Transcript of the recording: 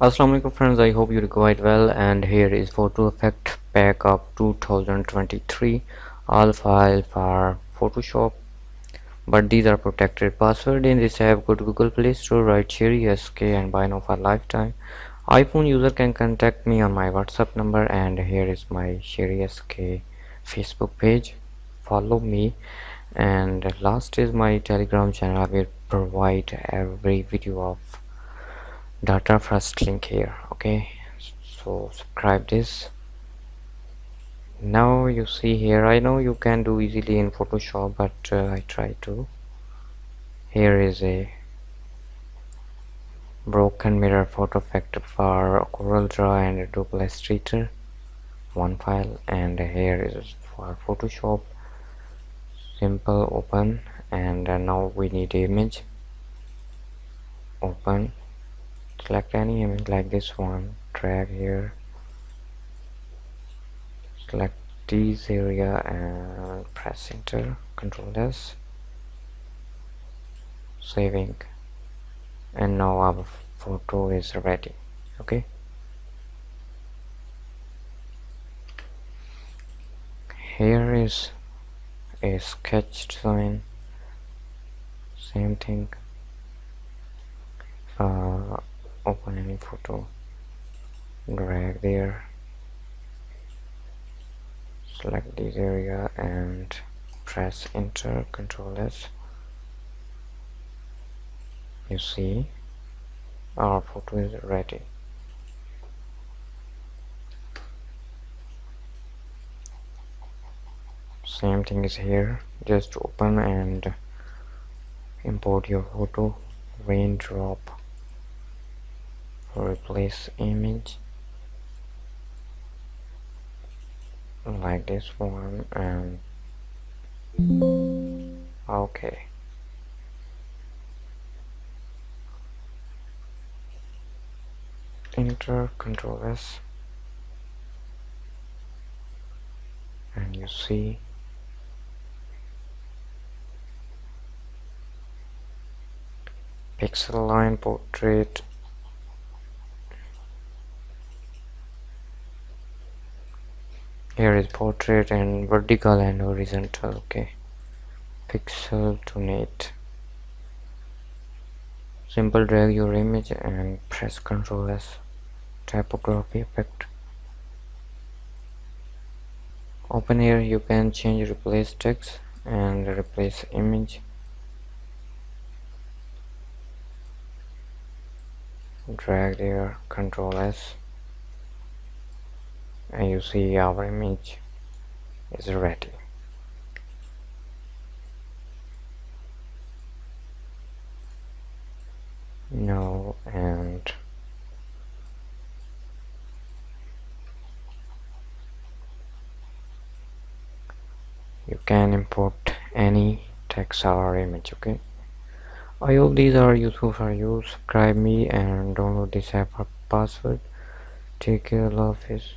Assalamu alaikum friends, I hope you're quite well, and here is photo effect pack of 2023, all file for Photoshop, but these are protected password. In this app, go to Google Play Store, write Sheri SK and buy now for lifetime. iPhone user can contact me on my WhatsApp number, and here is my Sheri SK Facebook page. Follow me, and last is my Telegram channel. I will provide every video of data first link here. Okay, so subscribe this. Now you see here, I know you can do easily in Photoshop, but I try to. Here is a broken mirror photo effect for Corel Draw and Adobe Illustrator, one file, and here is for Photoshop. Simple open, and now we need image. Open, select any image like this one, drag here, select this area and press enter, Control S, saving, and now our photo is ready. Okay, here is a sketch design, same thing. Open any photo, drag there, select this area and press enter, Control S. You see our photo is ready. Same thing is here, just open and import your photo, raindrop, replace image like this one, and okay, enter, Control S, and you see pixel line portrait, here is portrait and vertical and horizontal. Okay, pixel tonate, simple drag your image and press Ctrl S, typography effect. Open here, you can change replace text and replace image, drag there, Ctrl S, and you see our image is ready. Now, and you can import any text or image. Okay, I hope these are useful for you. Subscribe me and download this app for password. Take care, love is.